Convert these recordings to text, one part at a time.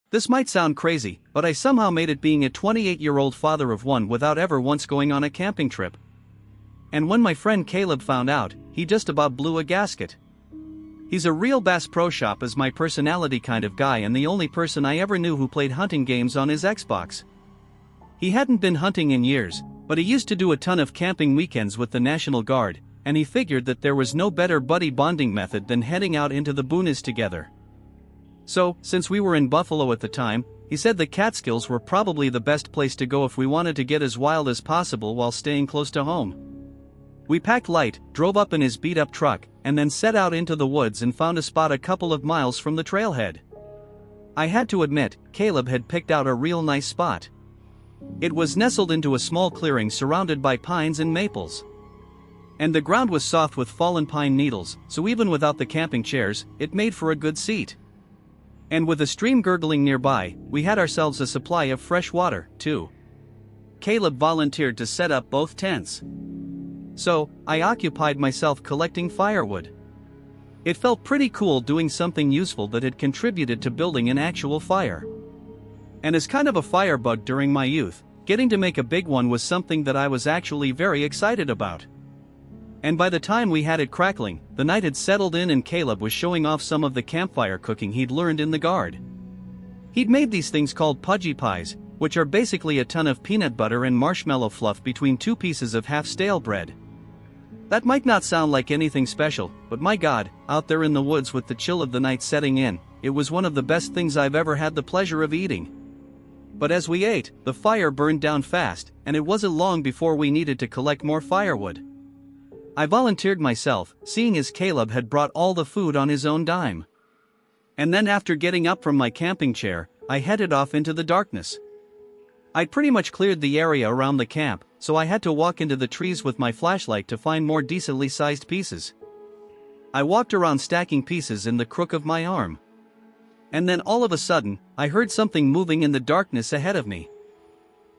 This might sound crazy, but I somehow made it being a 28-year-old father of one without ever once going on a camping trip. And when my friend Caleb found out, he just about blew a gasket. He's a real Bass Pro Shop as my personality kind of guy and the only person I ever knew who played hunting games on his Xbox. He hadn't been hunting in years, but he used to do a ton of camping weekends with the National Guard, and he figured that there was no better buddy bonding method than heading out into the boonies together. So, since we were in Buffalo at the time, he said the Catskills were probably the best place to go if we wanted to get as wild as possible while staying close to home. We packed light, drove up in his beat-up truck, and then set out into the woods and found a spot a couple of miles from the trailhead. I had to admit, Caleb had picked out a real nice spot. It was nestled into a small clearing surrounded by pines and maples. And the ground was soft with fallen pine needles, so even without the camping chairs, it made for a good seat. And with a stream gurgling nearby, we had ourselves a supply of fresh water, too. Caleb volunteered to set up both tents. So, I occupied myself collecting firewood. It felt pretty cool doing something useful that had contributed to building an actual fire. And as kind of a firebug during my youth, getting to make a big one was something that I was actually very excited about. And by the time we had it crackling, the night had settled in and Caleb was showing off some of the campfire cooking he'd learned in the Guard. He'd made these things called pudgy pies, which are basically a ton of peanut butter and marshmallow fluff between two pieces of half-stale bread. That might not sound like anything special, but my God, out there in the woods with the chill of the night setting in, it was one of the best things I've ever had the pleasure of eating. But as we ate, the fire burned down fast, and it wasn't long before we needed to collect more firewood. I volunteered myself, seeing as Caleb had brought all the food on his own dime. And then after getting up from my camping chair, I headed off into the darkness. I'd pretty much cleared the area around the camp, so I had to walk into the trees with my flashlight to find more decently sized pieces. I walked around stacking pieces in the crook of my arm. And then all of a sudden, I heard something moving in the darkness ahead of me.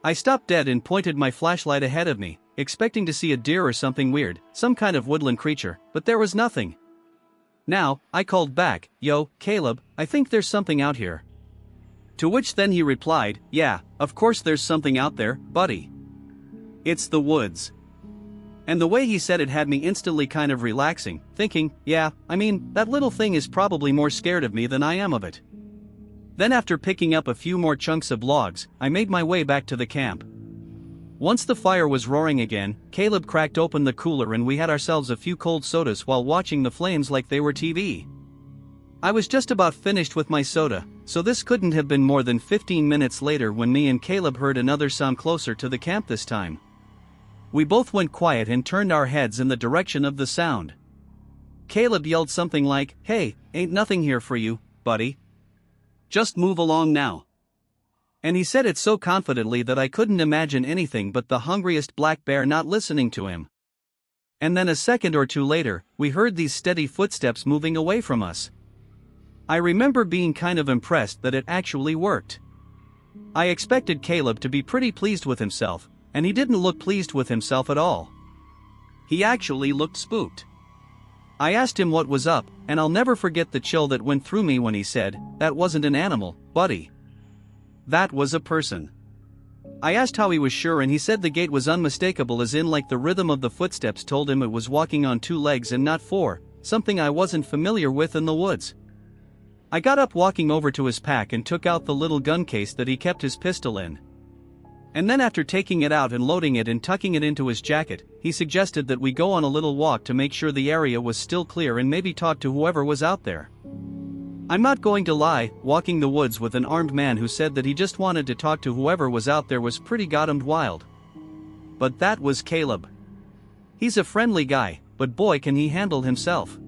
I stopped dead and pointed my flashlight ahead of me, expecting to see a deer or something weird, some kind of woodland creature, but there was nothing. Now, I called back, "Yo, Caleb, I think there's something out here." To which then he replied, "Yeah, of course there's something out there, buddy. It's the woods." And the way he said it had me instantly kind of relaxing, thinking, yeah, I mean, that little thing is probably more scared of me than I am of it. Then after picking up a few more chunks of logs, I made my way back to the camp. Once the fire was roaring again, Caleb cracked open the cooler and we had ourselves a few cold sodas while watching the flames like they were TV. I was just about finished with my soda, so this couldn't have been more than 15 minutes later when me and Caleb heard another sound closer to the camp this time. We both went quiet and turned our heads in the direction of the sound. Caleb yelled something like, "Hey, ain't nothing here for you, buddy. Just move along now." And he said it so confidently that I couldn't imagine anything but the hungriest black bear not listening to him. And then a second or two later, we heard these steady footsteps moving away from us. I remember being kind of impressed that it actually worked. I expected Caleb to be pretty pleased with himself, and he didn't look pleased with himself at all. He actually looked spooked. I asked him what was up, and I'll never forget the chill that went through me when he said, "That wasn't an animal, buddy. That was a person." I asked how he was sure and he said the gait was unmistakable, as in like the rhythm of the footsteps told him it was walking on two legs and not four, something I wasn't familiar with in the woods. I got up walking over to his pack and took out the little gun case that he kept his pistol in. And then after taking it out and loading it and tucking it into his jacket, he suggested that we go on a little walk to make sure the area was still clear and maybe talk to whoever was out there. I'm not going to lie, walking the woods with an armed man who said that he just wanted to talk to whoever was out there was pretty goddamned wild. But that was Caleb. He's a friendly guy, but boy can he handle himself.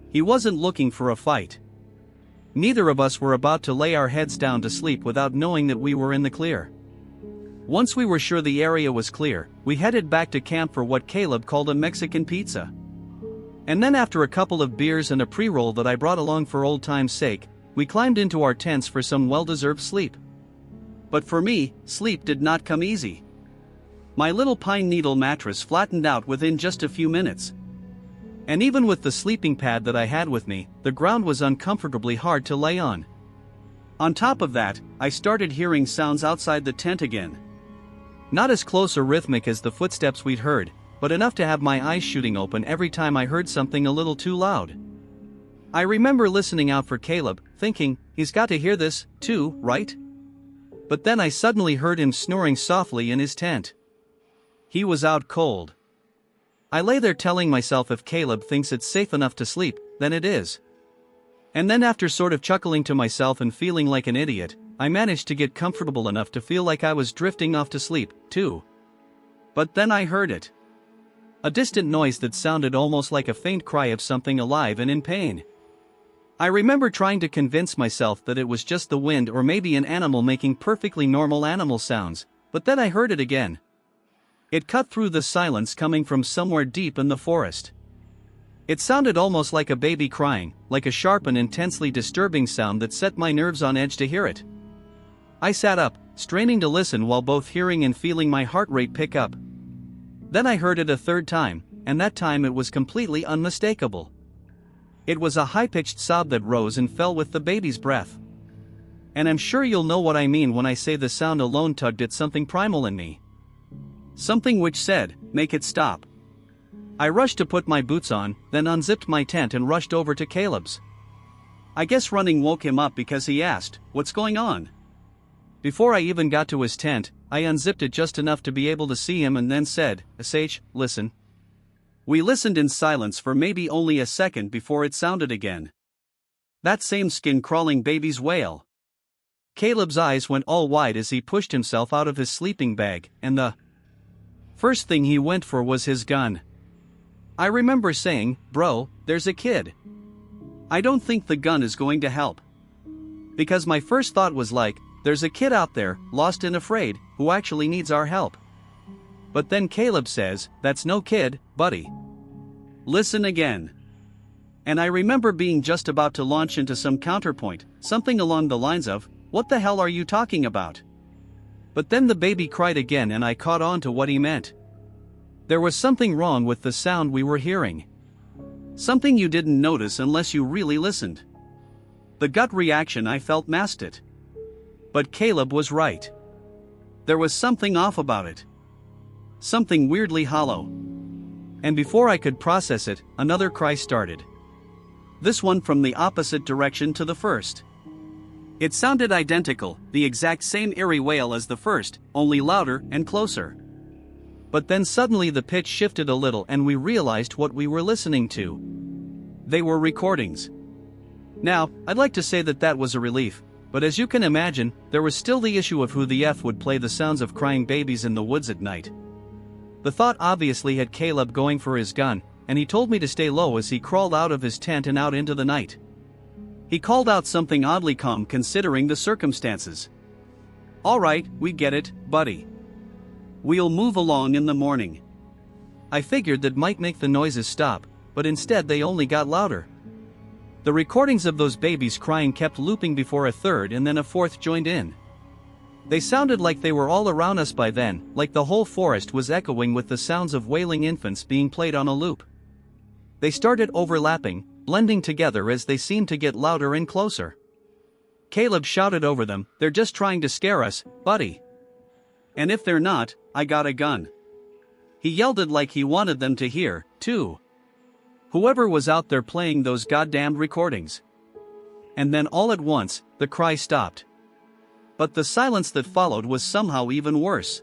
He wasn't looking for a fight. Neither of us were about to lay our heads down to sleep without knowing that we were in the clear. Once we were sure the area was clear, we headed back to camp for what Caleb called a Mexican pizza. And then after a couple of beers and a pre-roll that I brought along for old time's sake, we climbed into our tents for some well-deserved sleep. But for me, sleep did not come easy. My little pine needle mattress flattened out within just a few minutes. And even with the sleeping pad that I had with me, the ground was uncomfortably hard to lay on. On top of that, I started hearing sounds outside the tent again. Not as close or rhythmic as the footsteps we'd heard, but enough to have my eyes shooting open every time I heard something a little too loud. I remember listening out for Caleb, thinking, he's got to hear this, too, right? But then I suddenly heard him snoring softly in his tent. He was out cold. I lay there telling myself if Caleb thinks it's safe enough to sleep, then it is. And then after sort of chuckling to myself and feeling like an idiot, I managed to get comfortable enough to feel like I was drifting off to sleep, too. But then I heard it. A distant noise that sounded almost like a faint cry of something alive and in pain. I remember trying to convince myself that it was just the wind or maybe an animal making perfectly normal animal sounds, but then I heard it again. It cut through the silence coming from somewhere deep in the forest. It sounded almost like a baby crying, like a sharp and intensely disturbing sound that set my nerves on edge to hear it. I sat up, straining to listen while both hearing and feeling my heart rate pick up. Then I heard it a third time, and that time it was completely unmistakable. It was a high-pitched sob that rose and fell with the baby's breath. And I'm sure you'll know what I mean when I say the sound alone tugged at something primal in me. Something which said, "Make it stop." I rushed to put my boots on, then unzipped my tent and rushed over to Caleb's. I guess running woke him up because he asked, "What's going on?" Before I even got to his tent, I unzipped it just enough to be able to see him and then said, "Sage, listen." We listened in silence for maybe only a second before it sounded again. That same skin-crawling baby's wail. Caleb's eyes went all wide as he pushed himself out of his sleeping bag, and the first thing he went for was his gun. I remember saying, "Bro, there's a kid. I don't think the gun is going to help." Because my first thought was like, there's a kid out there, lost and afraid, who actually needs our help. But then Caleb says, "That's no kid, buddy. Listen again." And I remember being just about to launch into some counterpoint, something along the lines of, "What the hell are you talking about?" But then the baby cried again and I caught on to what he meant. There was something wrong with the sound we were hearing. Something you didn't notice unless you really listened. The gut reaction I felt masked it. But Caleb was right. There was something off about it. Something weirdly hollow. And before I could process it, another cry started. This one from the opposite direction to the first. It sounded identical, the exact same eerie wail as the first, only louder and closer. But then suddenly the pitch shifted a little and we realized what we were listening to. They were recordings. Now, I'd like to say that was a relief, but as you can imagine, there was still the issue of who the F would play the sounds of crying babies in the woods at night. The thought obviously had Caleb going for his gun, and he told me to stay low as he crawled out of his tent and out into the night. He called out something oddly calm considering the circumstances. "All right, we get it, buddy. We'll move along in the morning." I figured that might make the noises stop, but instead they only got louder. The recordings of those babies crying kept looping before a third and then a fourth joined in. They sounded like they were all around us by then, like the whole forest was echoing with the sounds of wailing infants being played on a loop. They started overlapping, blending together as they seemed to get louder and closer. Caleb shouted over them, "They're just trying to scare us, buddy. And if they're not, I got a gun." He yelled it like he wanted them to hear, too. Whoever was out there playing those goddamned recordings. And then all at once, the cry stopped. But the silence that followed was somehow even worse.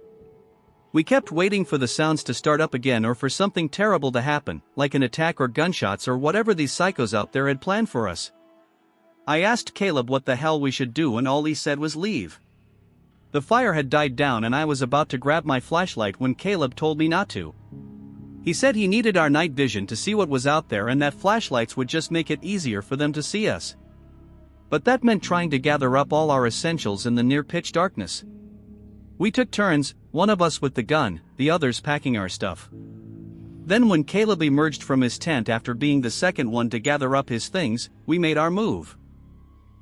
We kept waiting for the sounds to start up again or for something terrible to happen, like an attack or gunshots or whatever these psychos out there had planned for us. I asked Caleb what the hell we should do and all he said was leave. The fire had died down and I was about to grab my flashlight when Caleb told me not to. He said he needed our night vision to see what was out there and that flashlights would just make it easier for them to see us. But that meant trying to gather up all our essentials in the near pitch darkness. We took turns, one of us with the gun, the others packing our stuff. Then when Caleb emerged from his tent after being the second one to gather up his things, we made our move.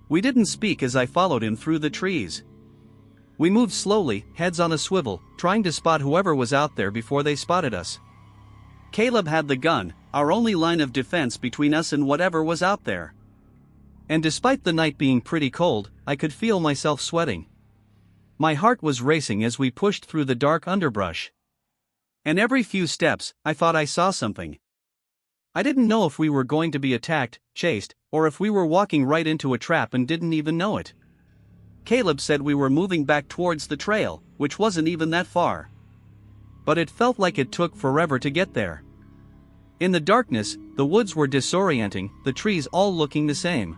We didn't speak as I followed him through the trees. We moved slowly, heads on a swivel, trying to spot whoever was out there before they spotted us. Caleb had the gun, our only line of defense between us and whatever was out there. And despite the night being pretty cold, I could feel myself sweating. My heart was racing as we pushed through the dark underbrush. And every few steps, I thought I saw something. I didn't know if we were going to be attacked, chased, or if we were walking right into a trap and didn't even know it. Caleb said we were moving back towards the trail, which wasn't even that far. But it felt like it took forever to get there. In the darkness, the woods were disorienting, the trees all looking the same.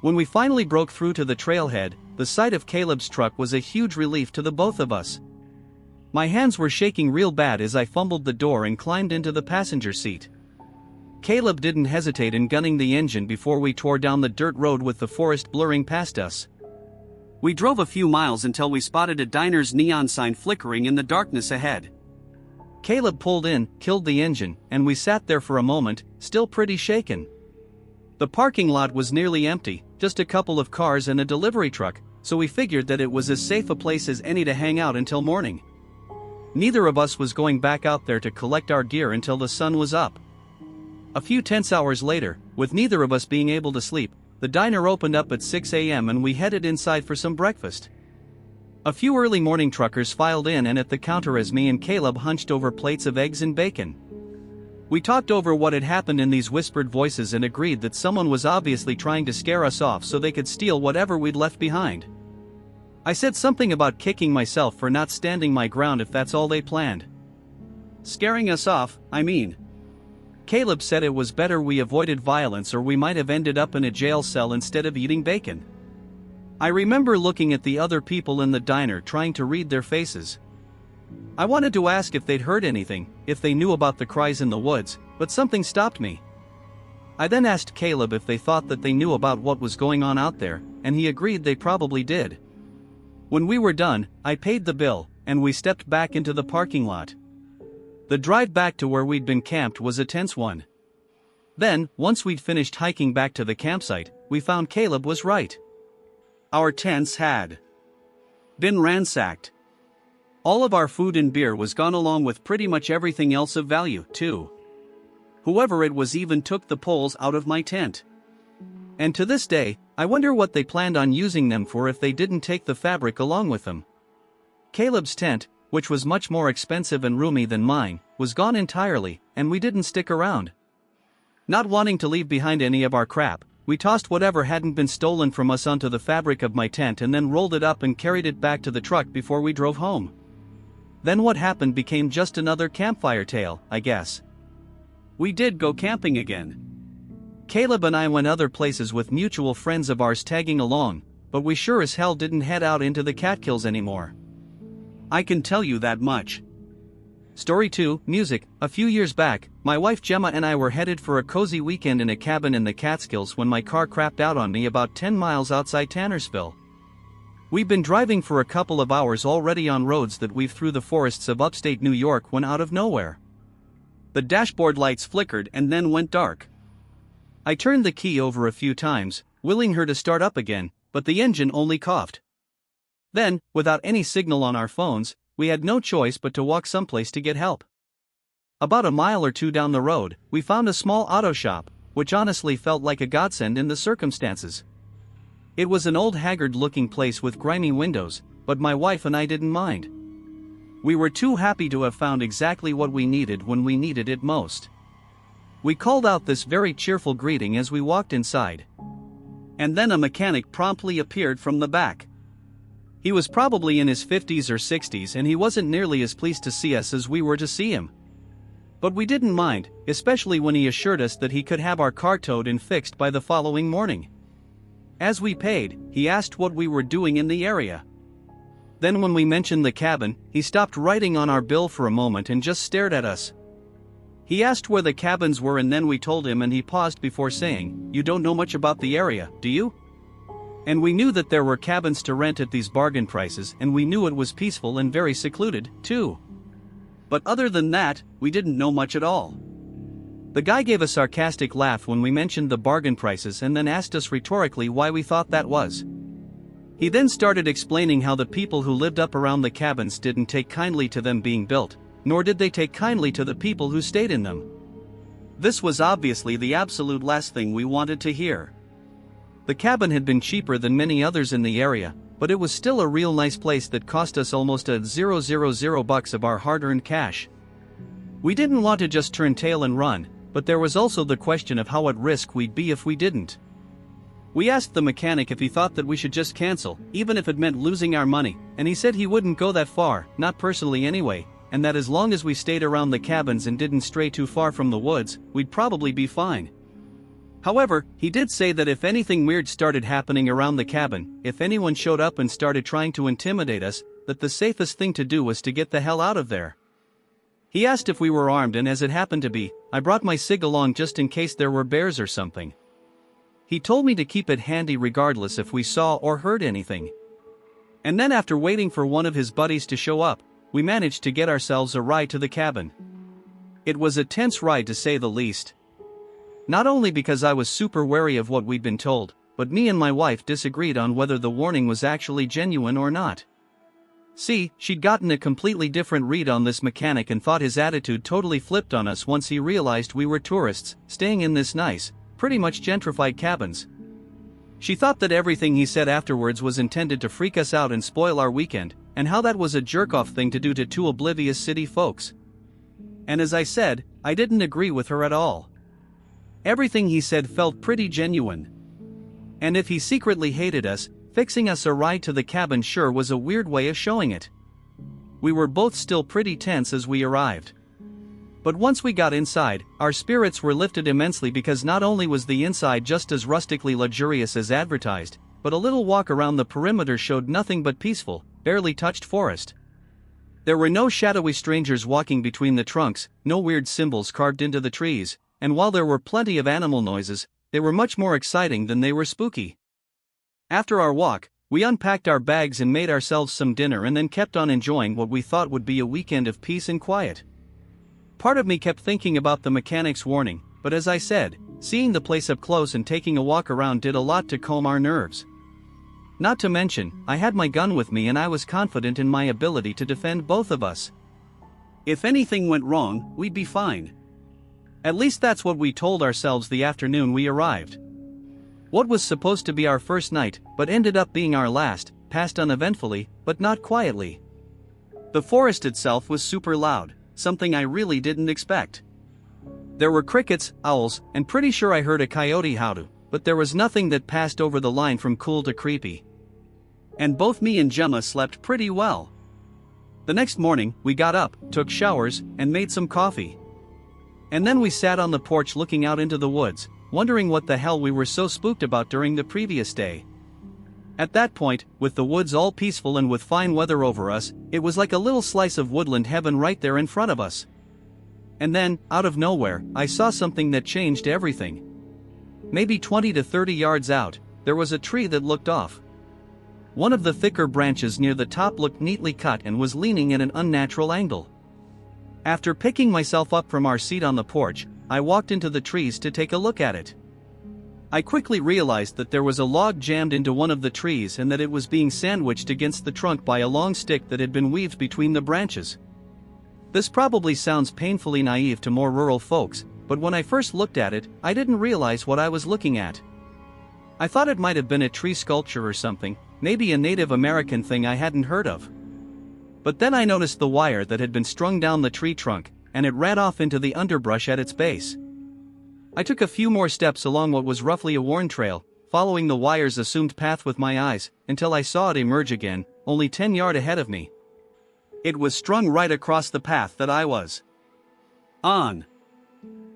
When we finally broke through to the trailhead, the sight of Caleb's truck was a huge relief to the both of us. My hands were shaking real bad as I fumbled the door and climbed into the passenger seat. Caleb didn't hesitate in gunning the engine before we tore down the dirt road with the forest blurring past us. We drove a few miles until we spotted a diner's neon sign flickering in the darkness ahead. Caleb pulled in, killed the engine, and we sat there for a moment, still pretty shaken. The parking lot was nearly empty, just a couple of cars and a delivery truck, so we figured that it was as safe a place as any to hang out until morning. Neither of us was going back out there to collect our gear until the sun was up. A few tense hours later, with neither of us being able to sleep, the diner opened up at 6 a.m. and we headed inside for some breakfast. A few early morning truckers filed in and at the counter as me and Caleb hunched over plates of eggs and bacon. We talked over what had happened in these whispered voices and agreed that someone was obviously trying to scare us off so they could steal whatever we'd left behind. I said something about kicking myself for not standing my ground if that's all they planned. Scaring us off, I mean. Caleb said it was better we avoided violence or we might have ended up in a jail cell instead of eating bacon. I remember looking at the other people in the diner trying to read their faces. I wanted to ask if they'd heard anything, if they knew about the cries in the woods, but something stopped me. I then asked Caleb if they thought that they knew about what was going on out there, and he agreed they probably did. When we were done, I paid the bill, and we stepped back into the parking lot. The drive back to where we'd been camped was a tense one. Then, once we'd finished hiking back to the campsite, we found Caleb was right. Our tents had been ransacked. All of our food and beer was gone along with pretty much everything else of value, too. Whoever it was even took the poles out of my tent. And to this day, I wonder what they planned on using them for if they didn't take the fabric along with them. Caleb's tent, which was much more expensive and roomy than mine, was gone entirely, and we didn't stick around. Not wanting to leave behind any of our crap, we tossed whatever hadn't been stolen from us onto the fabric of my tent and then rolled it up and carried it back to the truck before we drove home. Then what happened became just another campfire tale, I guess. We did go camping again. Caleb and I went other places with mutual friends of ours tagging along, but we sure as hell didn't head out into the Catskills anymore. I can tell you that much. Story 2, Music. A few years back, my wife Gemma and I were headed for a cozy weekend in a cabin in the Catskills when my car crapped out on me about 10 miles outside Tannersville. We'd been driving for a couple of hours already on roads that weave through the forests of upstate New York when out of nowhere, the dashboard lights flickered and then went dark. I turned the key over a few times, willing her to start up again, but the engine only coughed. Then, without any signal on our phones, we had no choice but to walk someplace to get help. About a mile or two down the road, we found a small auto shop, which honestly felt like a godsend in the circumstances. It was an old haggard-looking place with grimy windows, but my wife and I didn't mind. We were too happy to have found exactly what we needed when we needed it most. We called out this very cheerful greeting as we walked inside. And then a mechanic promptly appeared from the back. He was probably in his 50s or 60s and he wasn't nearly as pleased to see us as we were to see him. But we didn't mind, especially when he assured us that he could have our car towed and fixed by the following morning. As we paid, he asked what we were doing in the area. Then when we mentioned the cabin, he stopped writing on our bill for a moment and just stared at us. He asked where the cabins were and then we told him and he paused before saying, "You don't know much about the area, do you?" And we knew that there were cabins to rent at these bargain prices and we knew it was peaceful and very secluded, too. But other than that, we didn't know much at all. The guy gave a sarcastic laugh when we mentioned the bargain prices and then asked us rhetorically why we thought that was. He then started explaining how the people who lived up around the cabins didn't take kindly to them being built, nor did they take kindly to the people who stayed in them. This was obviously the absolute last thing we wanted to hear. The cabin had been cheaper than many others in the area, but it was still a real nice place that cost us almost $000 of our hard-earned cash. We didn't want to just turn tail and run, but there was also the question of how at risk we'd be if we didn't. We asked the mechanic if he thought that we should just cancel, even if it meant losing our money, and he said he wouldn't go that far, not personally anyway, and that as long as we stayed around the cabins and didn't stray too far from the woods, we'd probably be fine. However, he did say that if anything weird started happening around the cabin, if anyone showed up and started trying to intimidate us, that the safest thing to do was to get the hell out of there. He asked if we were armed, and as it happened to be, I brought my cig along just in case there were bears or something. He told me to keep it handy regardless if we saw or heard anything. And then after waiting for one of his buddies to show up, we managed to get ourselves a ride to the cabin. It was a tense ride to say the least. Not only because I was super wary of what we'd been told, but me and my wife disagreed on whether the warning was actually genuine or not. See, she'd gotten a completely different read on this mechanic and thought his attitude totally flipped on us once he realized we were tourists, staying in this nice, pretty much gentrified cabins. She thought that everything he said afterwards was intended to freak us out and spoil our weekend, and how that was a jerk-off thing to do to two oblivious city folks. And as I said, I didn't agree with her at all. Everything he said felt pretty genuine. And if he secretly hated us, fixing us a ride to the cabin sure was a weird way of showing it. We were both still pretty tense as we arrived. But once we got inside, our spirits were lifted immensely because not only was the inside just as rustically luxurious as advertised, but a little walk around the perimeter showed nothing but peaceful, barely touched forest. There were no shadowy strangers walking between the trunks, no weird symbols carved into the trees, and while there were plenty of animal noises, they were much more exciting than they were spooky. After our walk, we unpacked our bags and made ourselves some dinner and then kept on enjoying what we thought would be a weekend of peace and quiet. Part of me kept thinking about the mechanic's warning, but as I said, seeing the place up close and taking a walk around did a lot to calm our nerves. Not to mention, I had my gun with me and I was confident in my ability to defend both of us. If anything went wrong, we'd be fine. At least that's what we told ourselves the afternoon we arrived. What was supposed to be our first night, but ended up being our last, passed uneventfully, but not quietly. The forest itself was super loud, something I really didn't expect. There were crickets, owls, and pretty sure I heard a coyote howl, but there was nothing that passed over the line from cool to creepy. And both me and Gemma slept pretty well. The next morning, we got up, took showers, and made some coffee. And then we sat on the porch looking out into the woods, wondering what the hell we were so spooked about during the previous day. At that point, with the woods all peaceful and with fine weather over us, it was like a little slice of woodland heaven right there in front of us. And then, out of nowhere, I saw something that changed everything. Maybe 20 to 30 yards out, there was a tree that looked off. One of the thicker branches near the top looked neatly cut and was leaning at an unnatural angle. After picking myself up from our seat on the porch, I walked into the trees to take a look at it. I quickly realized that there was a log jammed into one of the trees and that it was being sandwiched against the trunk by a long stick that had been weaved between the branches. This probably sounds painfully naive to more rural folks, but when I first looked at it, I didn't realize what I was looking at. I thought it might have been a tree sculpture or something, maybe a Native American thing I hadn't heard of. But then I noticed the wire that had been strung down the tree trunk, and it ran off into the underbrush at its base. I took a few more steps along what was roughly a worn trail, following the wire's assumed path with my eyes, until I saw it emerge again, only 10 yards ahead of me. It was strung right across the path that I was on.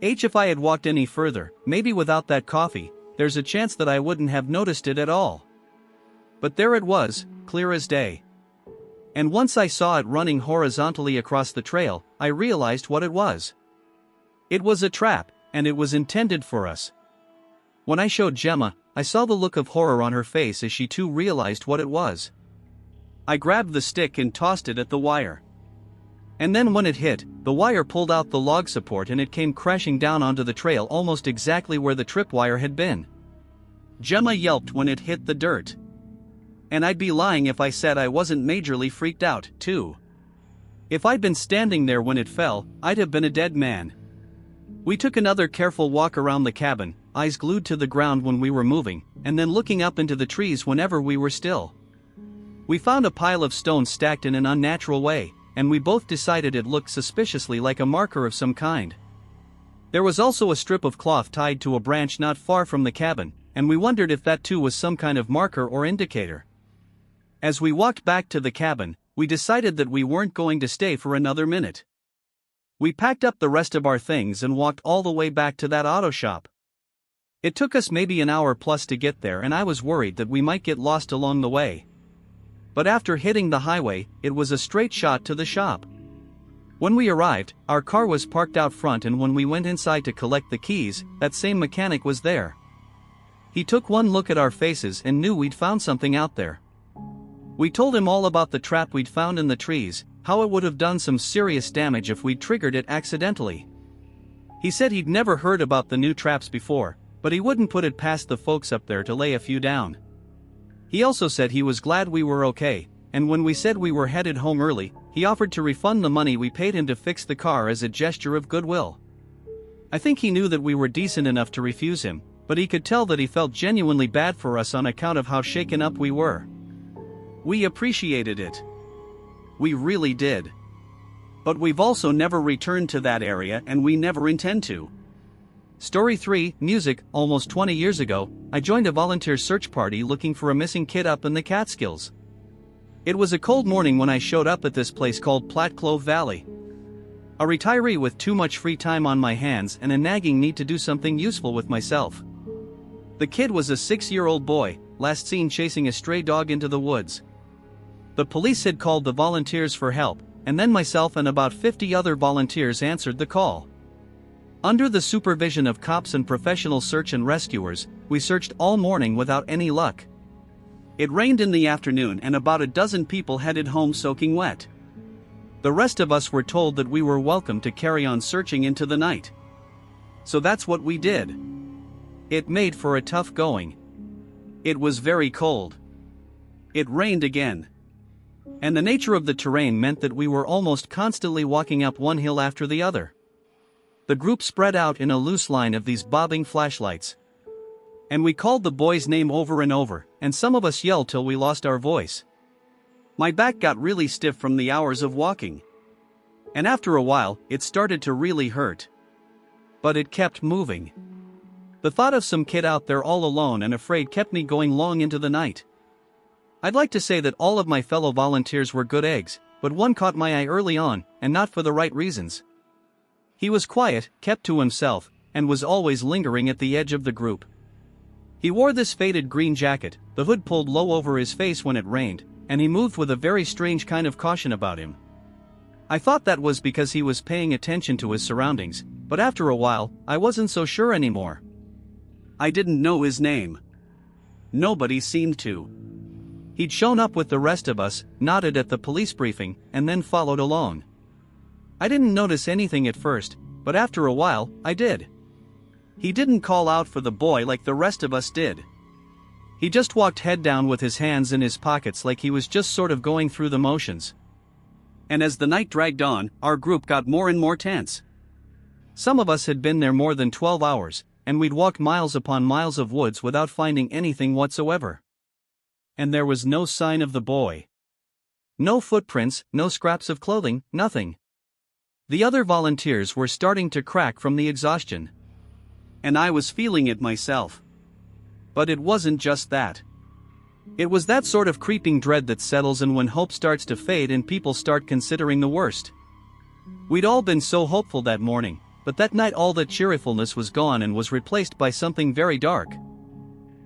If I had walked any further, maybe without that coffee, there's a chance that I wouldn't have noticed it at all. But there it was, clear as day. And once I saw it running horizontally across the trail, I realized what it was. It was a trap, and it was intended for us. When I showed Gemma, I saw the look of horror on her face as she too realized what it was. I grabbed the stick and tossed it at the wire. And then when it hit, the wire pulled out the log support and it came crashing down onto the trail almost exactly where the tripwire had been. Gemma yelped when it hit the dirt. And I'd be lying if I said I wasn't majorly freaked out, too. If I'd been standing there when it fell, I'd have been a dead man. We took another careful walk around the cabin, eyes glued to the ground when we were moving, and then looking up into the trees whenever we were still. We found a pile of stones stacked in an unnatural way, and we both decided it looked suspiciously like a marker of some kind. There was also a strip of cloth tied to a branch not far from the cabin, and we wondered if that too was some kind of marker or indicator. As we walked back to the cabin, we decided that we weren't going to stay for another minute. We packed up the rest of our things and walked all the way back to that auto shop. It took us maybe an hour plus to get there, and I was worried that we might get lost along the way. But after hitting the highway, it was a straight shot to the shop. When we arrived, our car was parked out front, and when we went inside to collect the keys, that same mechanic was there. He took one look at our faces and knew we'd found something out there. We told him all about the trap we'd found in the trees, how it would have done some serious damage if we'd triggered it accidentally. He said he'd never heard about the new traps before, but he wouldn't put it past the folks up there to lay a few down. He also said he was glad we were okay, and when we said we were headed home early, he offered to refund the money we paid him to fix the car as a gesture of goodwill. I think he knew that we were decent enough to refuse him, but he could tell that he felt genuinely bad for us on account of how shaken up we were. We appreciated it. We really did. But we've also never returned to that area, and we never intend to. Story 3, Music. Almost 20 years ago, I joined a volunteer search party looking for a missing kid up in the Catskills. It was a cold morning when I showed up at this place called Platte Clove Valley. A retiree with too much free time on my hands and a nagging need to do something useful with myself. The kid was a 6-year-old boy, last seen chasing a stray dog into the woods. The police had called the volunteers for help, and then myself and about 50 other volunteers answered the call. Under the supervision of cops and professional search and rescuers, we searched all morning without any luck. It rained in the afternoon, and about a dozen people headed home soaking wet. The rest of us were told that we were welcome to carry on searching into the night. So that's what we did. It made for a tough going. It was very cold. It rained again. And the nature of the terrain meant that we were almost constantly walking up one hill after the other. The group spread out in a loose line of these bobbing flashlights. And we called the boy's name over and over, and some of us yelled till we lost our voice. My back got really stiff from the hours of walking. And after a while, it started to really hurt. But it kept moving. The thought of some kid out there all alone and afraid kept me going long into the night. I'd like to say that all of my fellow volunteers were good eggs, but one caught my eye early on, and not for the right reasons. He was quiet, kept to himself, and was always lingering at the edge of the group. He wore this faded green jacket, the hood pulled low over his face when it rained, and he moved with a very strange kind of caution about him. I thought that was because he was paying attention to his surroundings, but after a while, I wasn't so sure anymore. I didn't know his name. Nobody seemed to. He'd shown up with the rest of us, nodded at the police briefing, and then followed along. I didn't notice anything at first, but after a while, I did. He didn't call out for the boy like the rest of us did. He just walked head down with his hands in his pockets like he was just sort of going through the motions. And as the night dragged on, our group got more and more tense. Some of us had been there more than 12 hours, and we'd walked miles upon miles of woods without finding anything whatsoever. And there was no sign of the boy. No footprints, no scraps of clothing, nothing. The other volunteers were starting to crack from the exhaustion. And I was feeling it myself. But it wasn't just that. It was that sort of creeping dread that settles in when hope starts to fade and people start considering the worst. We'd all been so hopeful that morning, but that night all that cheerfulness was gone and was replaced by something very dark.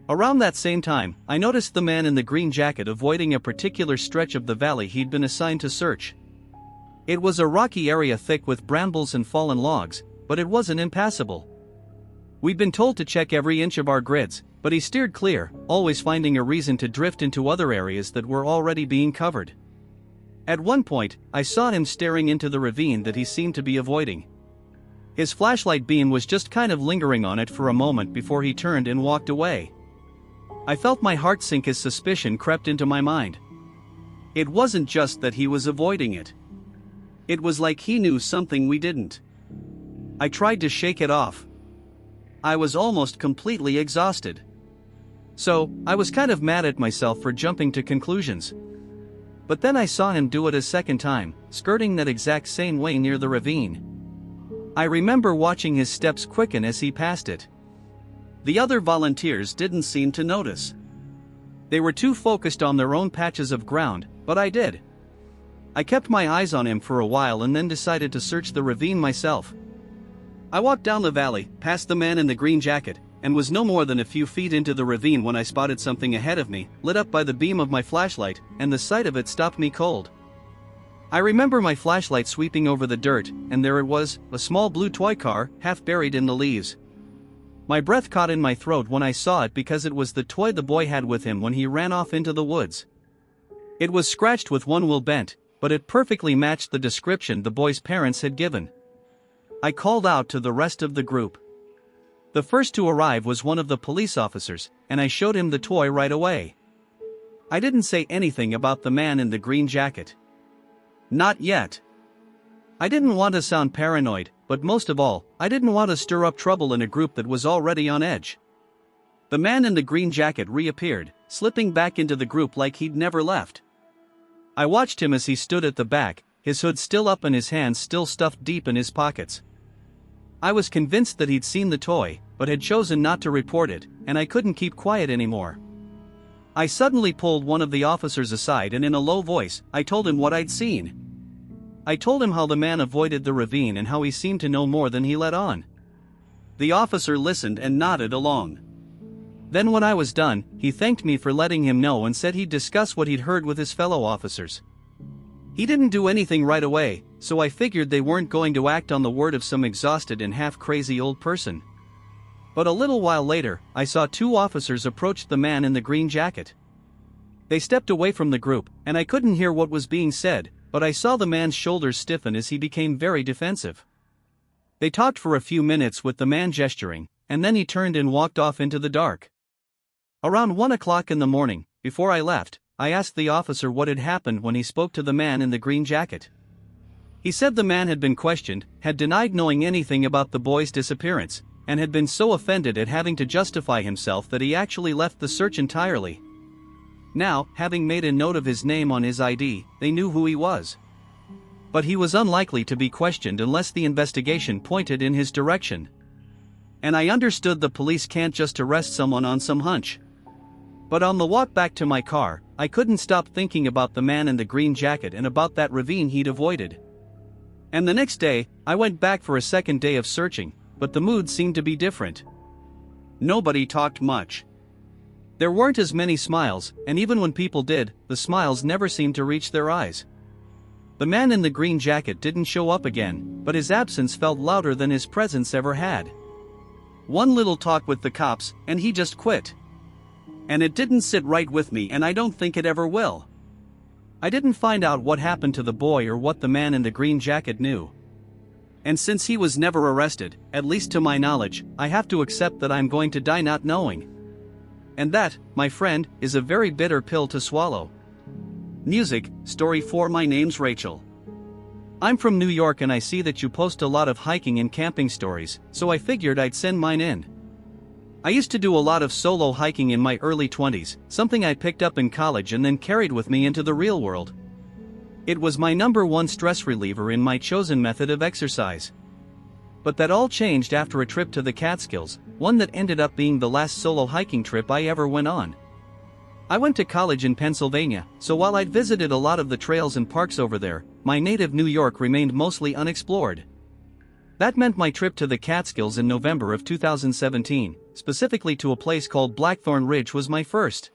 Around that same time, I noticed the man in the green jacket avoiding a particular stretch of the valley he'd been assigned to search. It was a rocky area thick with brambles and fallen logs, but it wasn't impassable. We'd been told to check every inch of our grids, but he steered clear, always finding a reason to drift into other areas that were already being covered. At one point, I saw him staring into the ravine that he seemed to be avoiding. His flashlight beam was just kind of lingering on it for a moment before he turned and walked away. I felt my heart sink as suspicion crept into my mind. It wasn't just that he was avoiding it. It was like he knew something we didn't. I tried to shake it off. I was almost completely exhausted. So, I was kind of mad at myself for jumping to conclusions. But then I saw him do it a second time, skirting that exact same way near the ravine. I remember watching his steps quicken as he passed it. The other volunteers didn't seem to notice. They were too focused on their own patches of ground, but I did. I kept my eyes on him for a while and then decided to search the ravine myself. I walked down the valley, past the man in the green jacket, and was no more than a few feet into the ravine when I spotted something ahead of me, lit up by the beam of my flashlight, and the sight of it stopped me cold. I remember my flashlight sweeping over the dirt, and there it was, a small blue toy car, half buried in the leaves. My breath caught in my throat when I saw it because it was the toy the boy had with him when he ran off into the woods. It was scratched with one wheel bent, but it perfectly matched the description the boy's parents had given. I called out to the rest of the group. The first to arrive was one of the police officers, and I showed him the toy right away. I didn't say anything about the man in the green jacket. Not yet. I didn't want to sound paranoid, but most of all, I didn't want to stir up trouble in a group that was already on edge. The man in the green jacket reappeared, slipping back into the group like he'd never left. I watched him as he stood at the back, his hood still up and his hands still stuffed deep in his pockets. I was convinced that he'd seen the toy, but had chosen not to report it, and I couldn't keep quiet anymore. I suddenly pulled one of the officers aside and in a low voice, I told him what I'd seen. I told him how the man avoided the ravine and how he seemed to know more than he let on. The officer listened and nodded along. Then when I was done, he thanked me for letting him know and said he'd discuss what he'd heard with his fellow officers. He didn't do anything right away, so I figured they weren't going to act on the word of some exhausted and half-crazy old person. But a little while later, I saw two officers approach the man in the green jacket. They stepped away from the group, and I couldn't hear what was being said, but I saw the man's shoulders stiffen as he became very defensive. They talked for a few minutes with the man gesturing, and then he turned and walked off into the dark. Around 1 o'clock in the morning, before I left, I asked the officer what had happened when he spoke to the man in the green jacket. He said the man had been questioned, had denied knowing anything about the boy's disappearance, and had been so offended at having to justify himself that he actually left the search entirely. Now, having made a note of his name on his ID, they knew who he was. But he was unlikely to be questioned unless the investigation pointed in his direction. And I understood the police can't just arrest someone on some hunch. But on the walk back to my car, I couldn't stop thinking about the man in the green jacket and about that ravine he'd avoided. And the next day, I went back for a second day of searching, but the mood seemed to be different. Nobody talked much. There weren't as many smiles, and even when people did, the smiles never seemed to reach their eyes. The man in the green jacket didn't show up again, but his absence felt louder than his presence ever had. One little talk with the cops, and he just quit. And it didn't sit right with me, and I don't think it ever will. I didn't find out what happened to the boy or what the man in the green jacket knew. And since he was never arrested, at least to my knowledge, I have to accept that I'm going to die not knowing. And that, my friend, is a very bitter pill to swallow. Music, Story 4. My name's Rachel. I'm from New York and I see that you post a lot of hiking and camping stories, so I figured I'd send mine in. I used to do a lot of solo hiking in my early 20s, something I picked up in college and then carried with me into the real world. It was my #1 stress reliever in my chosen method of exercise. But that all changed after a trip to the Catskills, one that ended up being the last solo hiking trip I ever went on. I went to college in Pennsylvania, so while I'd visited a lot of the trails and parks over there, my native New York remained mostly unexplored. That meant my trip to the Catskills in November of 2017, specifically to a place called Blackthorn Ridge, was my first.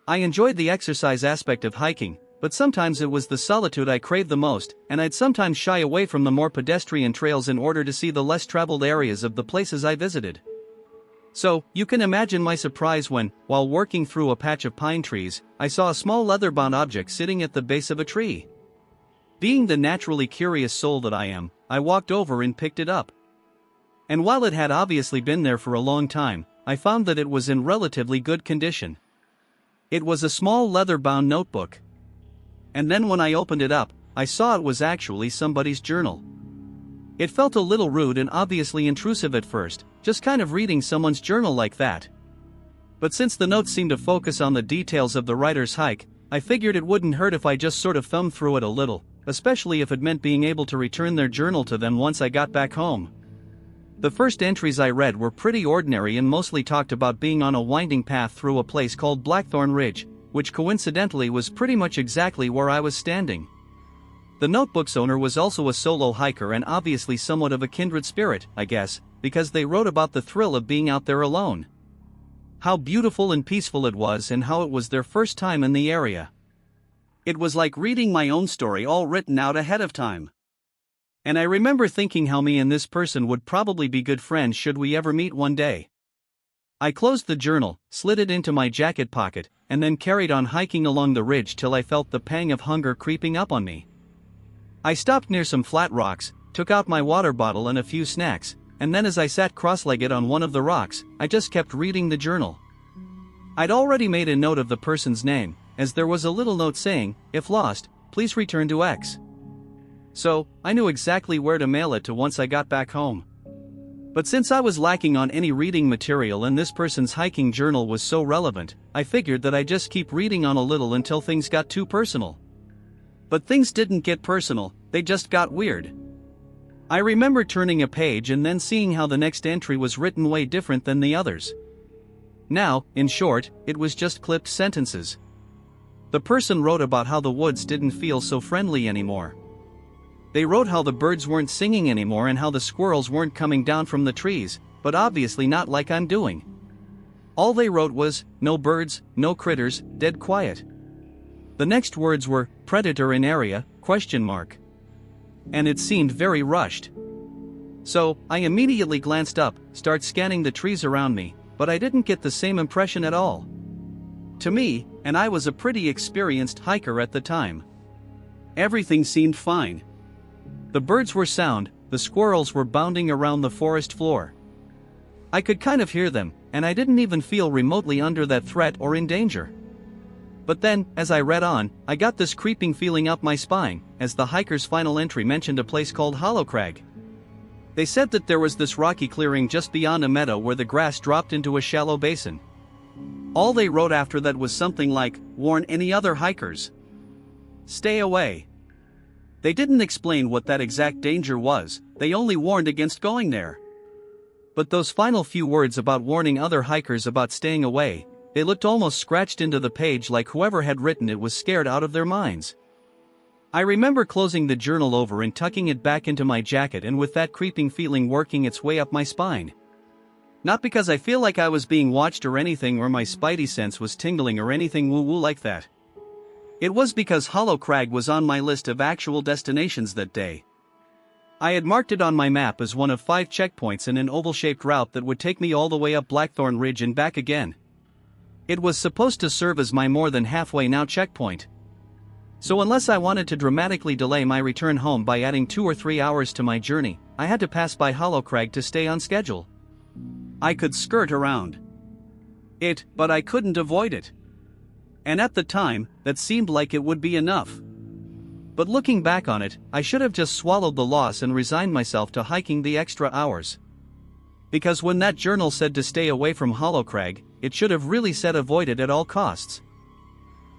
I enjoyed the exercise aspect of hiking, but sometimes it was the solitude I craved the most, and I'd sometimes shy away from the more pedestrian trails in order to see the less traveled areas of the places I visited. So, you can imagine my surprise when, while working through a patch of pine trees, I saw a small leather-bound object sitting at the base of a tree. Being the naturally curious soul that I am, I walked over and picked it up. And while it had obviously been there for a long time, I found that it was in relatively good condition. It was a small leather-bound notebook. And then when I opened it up, I saw it was actually somebody's journal. It felt a little rude and obviously intrusive at first, just kind of reading someone's journal like that. But since the notes seemed to focus on the details of the writer's hike, I figured it wouldn't hurt if I just sort of thumbed through it a little, especially if it meant being able to return their journal to them once I got back home. The first entries I read were pretty ordinary and mostly talked about being on a winding path through a place called Blackthorn Ridge, which coincidentally was pretty much exactly where I was standing. The notebook's owner was also a solo hiker and obviously somewhat of a kindred spirit, I guess, because they wrote about the thrill of being out there alone. How beautiful and peaceful it was and how it was their first time in the area. It was like reading my own story all written out ahead of time. And I remember thinking how me and this person would probably be good friends should we ever meet one day. I closed the journal, slid it into my jacket pocket, and then carried on hiking along the ridge till I felt the pang of hunger creeping up on me. I stopped near some flat rocks, took out my water bottle and a few snacks, and then as I sat cross-legged on one of the rocks, I just kept reading the journal. I'd already made a note of the person's name, as there was a little note saying, "If lost, please return to X." So, I knew exactly where to mail it to once I got back home. But since I was lacking on any reading material and this person's hiking journal was so relevant, I figured that I'd just keep reading on a little until things got too personal. But things didn't get personal, they just got weird. I remember turning a page and then seeing how the next entry was written way different than the others. Now, in short, it was just clipped sentences. The person wrote about how the woods didn't feel so friendly anymore. They wrote how the birds weren't singing anymore and how the squirrels weren't coming down from the trees, but obviously not like I'm doing. All they wrote was, "No birds, no critters, dead quiet." The next words were, "Predator in area, ? And it seemed very rushed. So, I immediately glanced up, started scanning the trees around me, but I didn't get the same impression at all. To me, and I was a pretty experienced hiker at the time, everything seemed fine. The birds were sound, the squirrels were bounding around the forest floor. I could kind of hear them, and I didn't even feel remotely under that threat or in danger. But then, as I read on, I got this creeping feeling up my spine, as the hiker's final entry mentioned a place called Hollow Crag. They said that there was this rocky clearing just beyond a meadow where the grass dropped into a shallow basin. All they wrote after that was something like, "Warn any other hikers. Stay away." They didn't explain what that exact danger was, they only warned against going there. But those final few words about warning other hikers about staying away, they looked almost scratched into the page like whoever had written it was scared out of their minds. I remember closing the journal over and tucking it back into my jacket and with that creeping feeling working its way up my spine. Not because I feel like I was being watched or anything or my spidey sense was tingling or anything woo-woo like that. It was because Hollow Crag was on my list of actual destinations that day. I had marked it on my map as one of 5 checkpoints in an oval-shaped route that would take me all the way up Blackthorn Ridge and back again. It was supposed to serve as my more than halfway now checkpoint. So unless I wanted to dramatically delay my return home by adding 2 or 3 hours to my journey, I had to pass by Hollow Crag to stay on schedule. I could skirt around it, but I couldn't avoid it. And at the time, that seemed like it would be enough. But looking back on it, I should have just swallowed the loss and resigned myself to hiking the extra hours. Because when that journal said to stay away from Hollow Crag, it should have really said avoid it at all costs.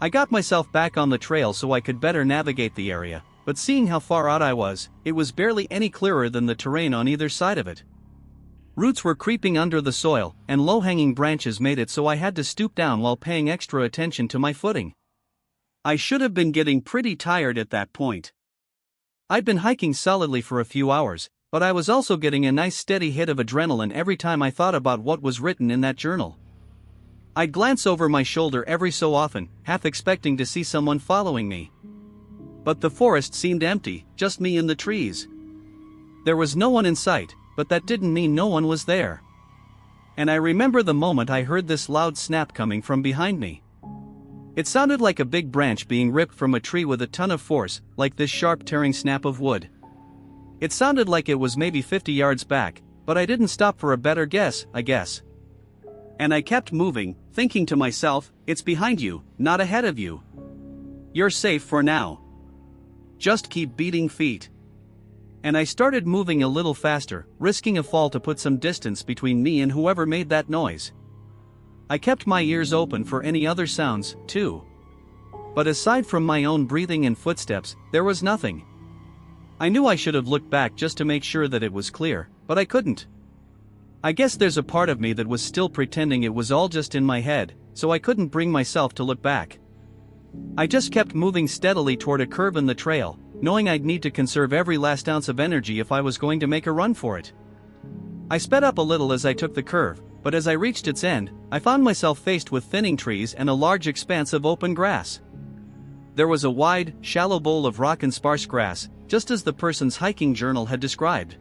I got myself back on the trail so I could better navigate the area, but seeing how far out I was, it was barely any clearer than the terrain on either side of it. Roots were creeping under the soil, and low-hanging branches made it so I had to stoop down while paying extra attention to my footing. I should have been getting pretty tired at that point. I'd been hiking solidly for a few hours, but I was also getting a nice steady hit of adrenaline every time I thought about what was written in that journal. I'd glance over my shoulder every so often, half expecting to see someone following me. But the forest seemed empty, just me and the trees. There was no one in sight, but that didn't mean no one was there. And I remember the moment I heard this loud snap coming from behind me. It sounded like a big branch being ripped from a tree with a ton of force, like this sharp tearing snap of wood. It sounded like it was maybe 50 yards back, but I didn't stop for a better guess, I guess. And I kept moving, thinking to myself, it's behind you, not ahead of you. You're safe for now. Just keep beating feet. And I started moving a little faster, risking a fall to put some distance between me and whoever made that noise. I kept my ears open for any other sounds, too. But aside from my own breathing and footsteps, there was nothing. I knew I should have looked back just to make sure that it was clear, but I couldn't. I guess there's a part of me that was still pretending it was all just in my head, so I couldn't bring myself to look back. I just kept moving steadily toward a curve in the trail, knowing I'd need to conserve every last ounce of energy if I was going to make a run for it. I sped up a little as I took the curve, but as I reached its end, I found myself faced with thinning trees and a large expanse of open grass. There was a wide, shallow bowl of rock and sparse grass, just as the person's hiking journal had described.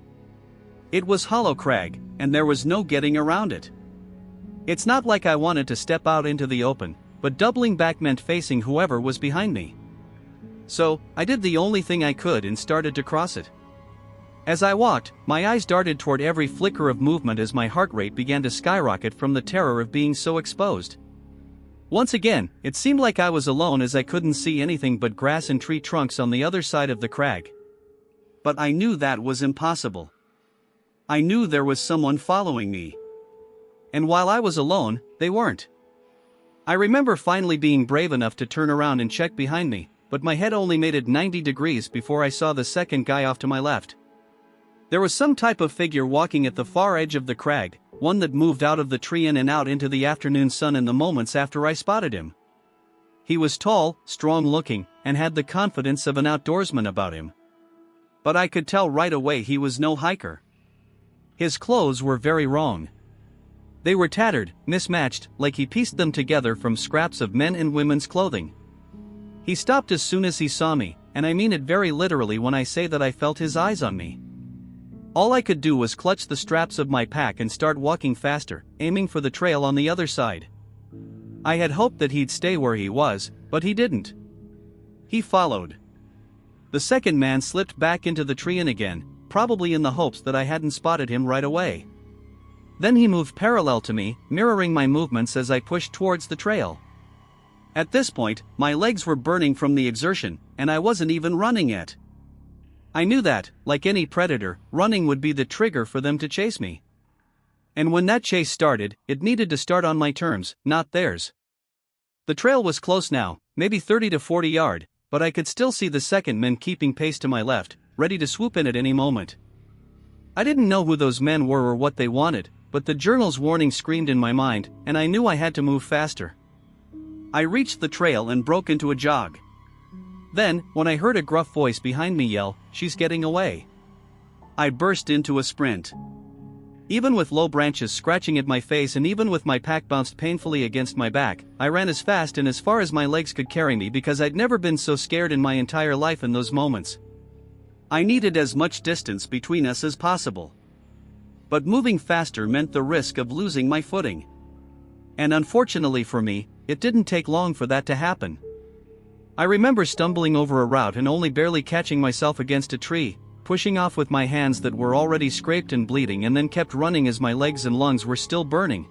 It was hollow crag, and there was no getting around it. It's not like I wanted to step out into the open, but doubling back meant facing whoever was behind me. So, I did the only thing I could and started to cross it. As I walked, my eyes darted toward every flicker of movement as my heart rate began to skyrocket from the terror of being so exposed. Once again, it seemed like I was alone as I couldn't see anything but grass and tree trunks on the other side of the crag. But I knew that was impossible. I knew there was someone following me. And while I was alone, they weren't. I remember finally being brave enough to turn around and check behind me, but my head only made it 90 degrees before I saw the second guy off to my left. There was some type of figure walking at the far edge of the crag, one that moved out of the tree in and out into the afternoon sun in the moments after I spotted him. He was tall, strong-looking, and had the confidence of an outdoorsman about him. But I could tell right away he was no hiker. His clothes were very wrong. They were tattered, mismatched, like he pieced them together from scraps of men and women's clothing. He stopped as soon as he saw me, and I mean it very literally when I say that I felt his eyes on me. All I could do was clutch the straps of my pack and start walking faster, aiming for the trail on the other side. I had hoped that he'd stay where he was, but he didn't. He followed. The second man slipped back into the tree and again, probably in the hopes that I hadn't spotted him right away. Then he moved parallel to me, mirroring my movements as I pushed towards the trail. At this point, my legs were burning from the exertion, and I wasn't even running yet. I knew that, like any predator, running would be the trigger for them to chase me. And when that chase started, it needed to start on my terms, not theirs. The trail was close now, maybe 30 to 40 yards, but I could still see the second man keeping pace to my left, ready to swoop in at any moment. I didn't know who those men were or what they wanted, but the journal's warning screamed in my mind, and I knew I had to move faster. I reached the trail and broke into a jog. Then, when I heard a gruff voice behind me yell, "She's getting away!" I burst into a sprint. Even with low branches scratching at my face and even with my pack bounced painfully against my back, I ran as fast and as far as my legs could carry me because I'd never been so scared in my entire life in those moments. I needed as much distance between us as possible. But moving faster meant the risk of losing my footing. And unfortunately for me, it didn't take long for that to happen. I remember stumbling over a route and only barely catching myself against a tree, pushing off with my hands that were already scraped and bleeding and then kept running as my legs and lungs were still burning.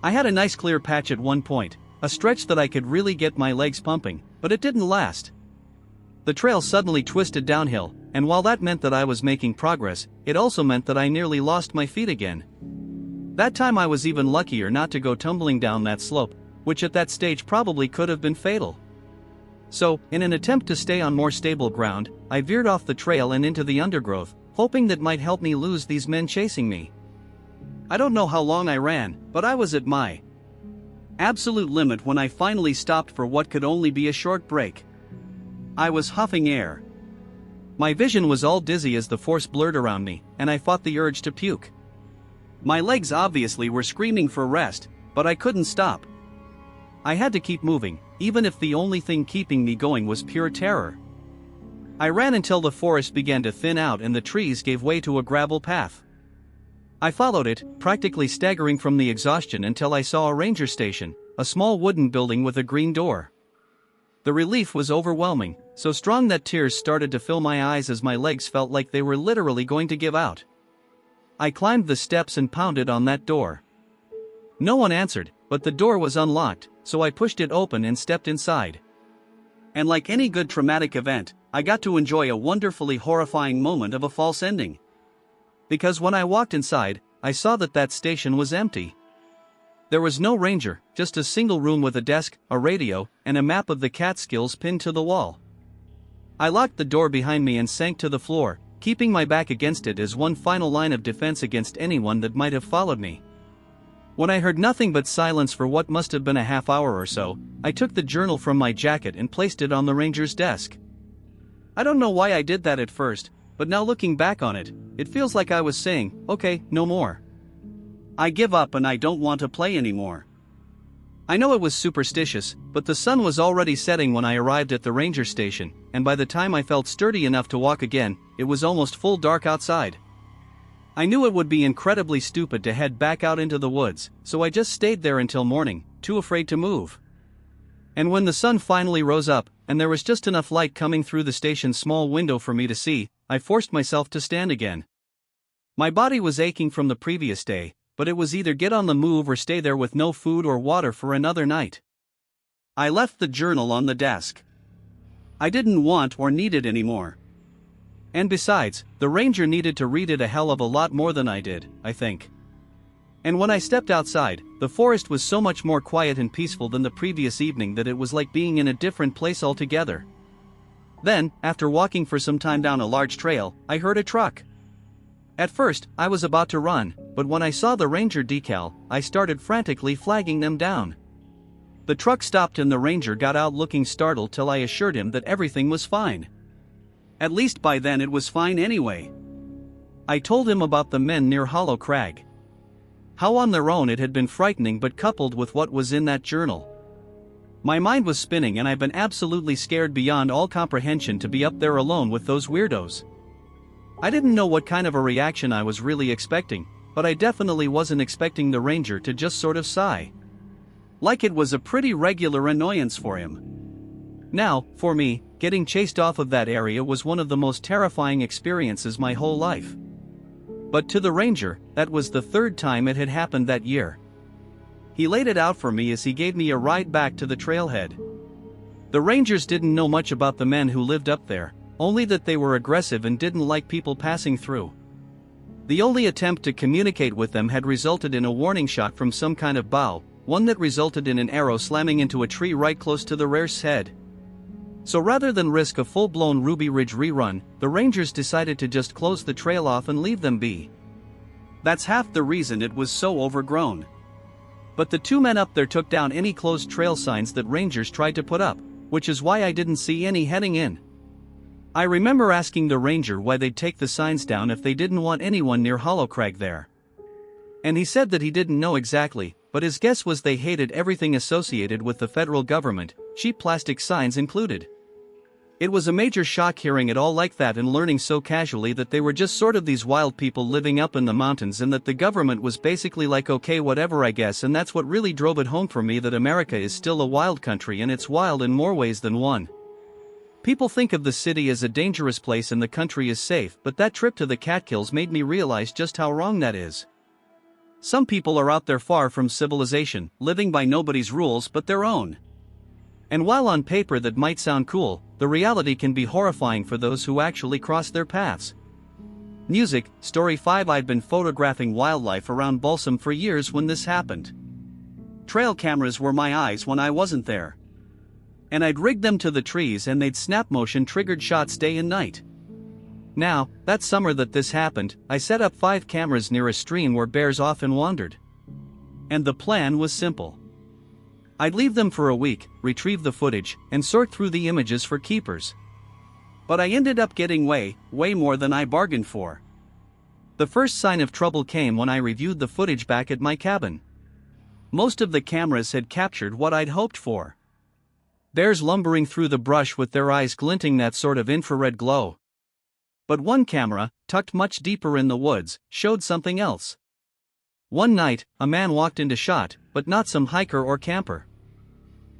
I had a nice clear patch at one point, a stretch that I could really get my legs pumping, but it didn't last. The trail suddenly twisted downhill, and while that meant that I was making progress, it also meant that I nearly lost my feet again. That time I was even luckier not to go tumbling down that slope, which at that stage probably could have been fatal. So, in an attempt to stay on more stable ground, I veered off the trail and into the undergrowth, hoping that might help me lose these men chasing me. I don't know how long I ran, but I was at my absolute limit when I finally stopped for what could only be a short break. I was huffing air. My vision was all dizzy as the force blurred around me, and I fought the urge to puke. My legs obviously were screaming for rest, but I couldn't stop. I had to keep moving, even if the only thing keeping me going was pure terror. I ran until the forest began to thin out and the trees gave way to a gravel path. I followed it, practically staggering from the exhaustion until I saw a ranger station, a small wooden building with a green door. The relief was overwhelming, so strong that tears started to fill my eyes as my legs felt like they were literally going to give out. I climbed the steps and pounded on that door. No one answered, but the door was unlocked, so I pushed it open and stepped inside. And like any good traumatic event, I got to enjoy a wonderfully horrifying moment of a false ending. Because when I walked inside, I saw that station was empty. There was no ranger, just a single room with a desk, a radio, and a map of the Catskills pinned to the wall. I locked the door behind me and sank to the floor, keeping my back against it as one final line of defense against anyone that might have followed me. When I heard nothing but silence for what must have been a half hour or so, I took the journal from my jacket and placed it on the ranger's desk. I don't know why I did that at first, but now looking back on it, it feels like I was saying, okay, no more. I give up and I don't want to play anymore. I know it was superstitious, but the sun was already setting when I arrived at the ranger station, and by the time I felt sturdy enough to walk again, it was almost full dark outside. I knew it would be incredibly stupid to head back out into the woods, so I just stayed there until morning, too afraid to move. And when the sun finally rose up, and there was just enough light coming through the station's small window for me to see, I forced myself to stand again. My body was aching from the previous day, but it was either get on the move or stay there with no food or water for another night. I left the journal on the desk. I didn't want or need it anymore. And besides, the ranger needed to read it a hell of a lot more than I did, I think. And when I stepped outside, the forest was so much more quiet and peaceful than the previous evening that it was like being in a different place altogether. Then, after walking for some time down a large trail, I heard a truck. At first, I was about to run, but when I saw the ranger decal, I started frantically flagging them down. The truck stopped and the ranger got out looking startled till I assured him that everything was fine. At least by then it was fine anyway. I told him about the men near Hollow Crag. How on their own it had been frightening, but coupled with what was in that journal. My mind was spinning and I've been absolutely scared beyond all comprehension to be up there alone with those weirdos. I didn't know what kind of a reaction I was really expecting, but I definitely wasn't expecting the ranger to just sort of sigh. Like it was a pretty regular annoyance for him. Now, for me, getting chased off of that area was one of the most terrifying experiences my whole life. But to the ranger, that was the third time it had happened that year. He laid it out for me as he gave me a ride back to the trailhead. The rangers didn't know much about the men who lived up there, only that they were aggressive and didn't like people passing through. The only attempt to communicate with them had resulted in a warning shot from some kind of bow, one that resulted in an arrow slamming into a tree right close to the rare's head. So rather than risk a full-blown Ruby Ridge rerun, the rangers decided to just close the trail off and leave them be. That's half the reason it was so overgrown. But the two men up there took down any closed trail signs that rangers tried to put up, which is why I didn't see any heading in. I remember asking the ranger why they'd take the signs down if they didn't want anyone near Hollow Crag there. And he said that he didn't know exactly, but his guess was they hated everything associated with the federal government, cheap plastic signs included. It was a major shock hearing it all like that and learning so casually that they were just sort of these wild people living up in the mountains and that the government was basically like okay whatever I guess, and that's what really drove it home for me that America is still a wild country and it's wild in more ways than one. People think of the city as a dangerous place and the country is safe, but that trip to the Catskills made me realize just how wrong that is. Some people are out there far from civilization, living by nobody's rules but their own. And while on paper that might sound cool, the reality can be horrifying for those who actually cross their paths. Music, Story 5. I'd been photographing wildlife around Balsam for years when this happened. Trail cameras were my eyes when I wasn't there. And I'd rigged them to the trees and they'd snap motion triggered shots day and night. Now, that summer that this happened, I set up 5 cameras near a stream where bears often wandered. And the plan was simple. I'd leave them for a week, retrieve the footage, and sort through the images for keepers. But I ended up getting way more than I bargained for. The first sign of trouble came when I reviewed the footage back at my cabin. Most of the cameras had captured what I'd hoped for. Bears lumbering through the brush with their eyes glinting that sort of infrared glow. But one camera, tucked much deeper in the woods, showed something else. One night, a man walked into shot, but not some hiker or camper.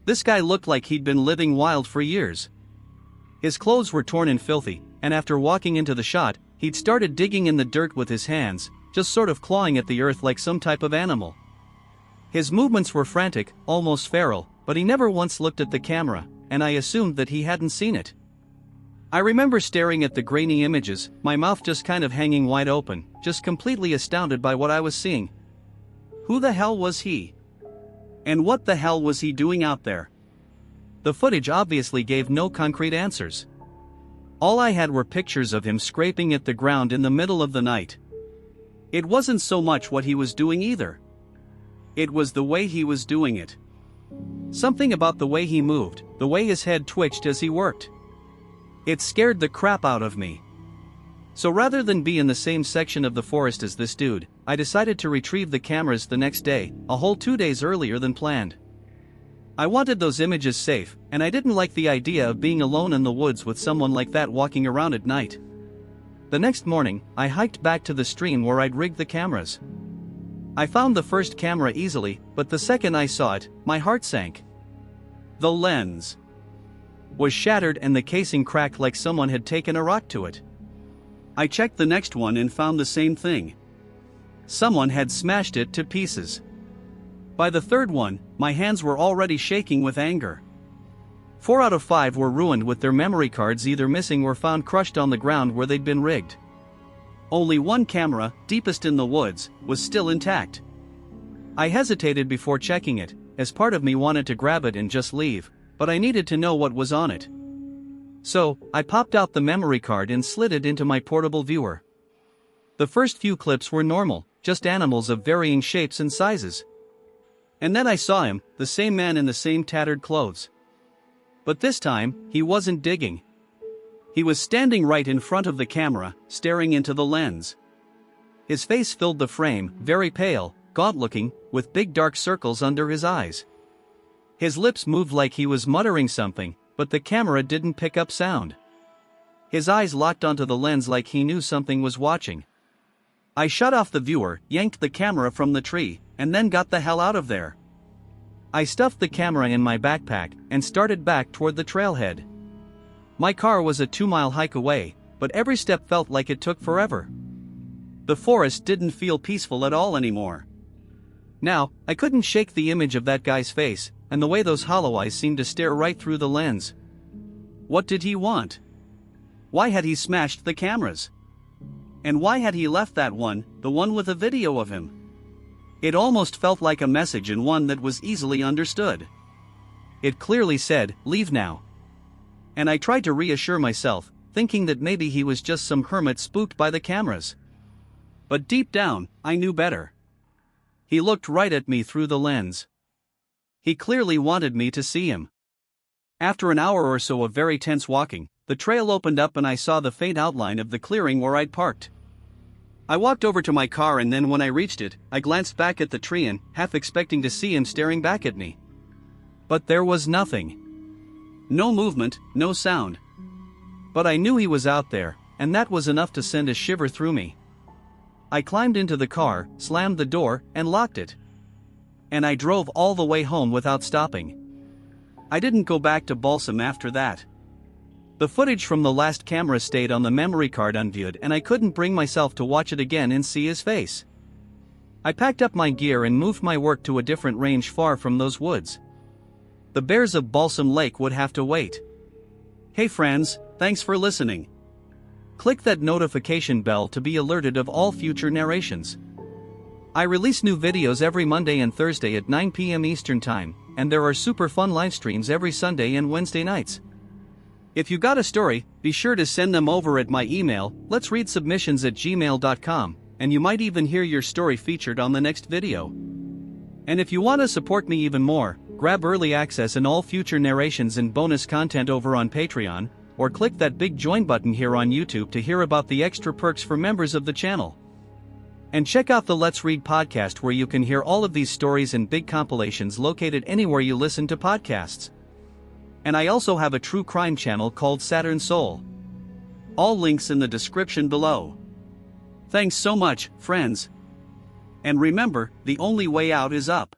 This guy looked like he'd been living wild for years. His clothes were torn and filthy, and after walking into the shot, he'd started digging in the dirt with his hands, just sort of clawing at the earth like some type of animal. His movements were frantic, almost feral, but he never once looked at the camera, and I assumed that he hadn't seen it. I remember staring at the grainy images, my mouth just kind of hanging wide open, just completely astounded by what I was seeing. Who the hell was he? And what the hell was he doing out there? The footage obviously gave no concrete answers. All I had were pictures of him scraping at the ground in the middle of the night. It wasn't so much what he was doing either. It was the way he was doing it. Something about the way he moved, the way his head twitched as he worked. It scared the crap out of me. So rather than be in the same section of the forest as this dude, I decided to retrieve the cameras the next day, a whole 2 days earlier than planned. I wanted those images safe, and I didn't like the idea of being alone in the woods with someone like that walking around at night. The next morning, I hiked back to the stream where I'd rigged the cameras. I found the first camera easily, but the second I saw it, my heart sank. The lens was shattered and the casing cracked like someone had taken a rock to it. I checked the next one and found the same thing. Someone had smashed it to pieces. By the third one, my hands were already shaking with anger. 4 out of 5 were ruined with their memory cards either missing or found crushed on the ground where they'd been rigged. Only one camera, deepest in the woods, was still intact. I hesitated before checking it, as part of me wanted to grab it and just leave, but I needed to know what was on it. So, I popped out the memory card and slid it into my portable viewer. The first few clips were normal, just animals of varying shapes and sizes. And then I saw him, the same man in the same tattered clothes. But this time, he wasn't digging. He was standing right in front of the camera, staring into the lens. His face filled the frame, very pale, gaunt-looking, with big dark circles under his eyes. His lips moved like he was muttering something, but the camera didn't pick up sound. His eyes locked onto the lens like he knew something was watching. I shut off the viewer, yanked the camera from the tree, and then got the hell out of there. I stuffed the camera in my backpack and started back toward the trailhead. My car was a 2-mile hike away, but every step felt like it took forever. The forest didn't feel peaceful at all anymore. Now, I couldn't shake the image of that guy's face, and the way those hollow eyes seemed to stare right through the lens. What did he want? Why had he smashed the cameras? And why had he left that one, the one with a video of him? It almost felt like a message and one that was easily understood. It clearly said, "Leave now." And I tried to reassure myself, thinking that maybe he was just some hermit spooked by the cameras. But deep down, I knew better. He looked right at me through the lens. He clearly wanted me to see him. After an hour or so of very tense walking, the trail opened up and I saw the faint outline of the clearing where I'd parked. I walked over to my car and then when I reached it, I glanced back at the tree and, half expecting to see him staring back at me. But there was nothing. No movement, no sound. But I knew he was out there, and that was enough to send a shiver through me. I climbed into the car, slammed the door, and locked it. And I drove all the way home without stopping. I didn't go back to Balsam after that. The footage from the last camera stayed on the memory card unviewed and I couldn't bring myself to watch it again and see his face. I packed up my gear and moved my work to a different range far from those woods. The bears of Balsam Lake would have to wait. Hey friends, thanks for listening. Click that notification bell to be alerted of all future narrations. I release new videos every Monday and Thursday at 9 p.m. Eastern Time, and there are super fun live streams every Sunday and Wednesday nights. If you got a story, be sure to send them over at my email, letsreadsubmissions@gmail.com, and you might even hear your story featured on the next video. And if you want to support me even more, grab early access and all future narrations and bonus content over on Patreon, or click that big join button here on YouTube to hear about the extra perks for members of the channel. And check out the Let's Read podcast where you can hear all of these stories and big compilations located anywhere you listen to podcasts. And I also have a true crime channel called Saturn Soul. All links in the description below. Thanks so much, friends. And remember, the only way out is up.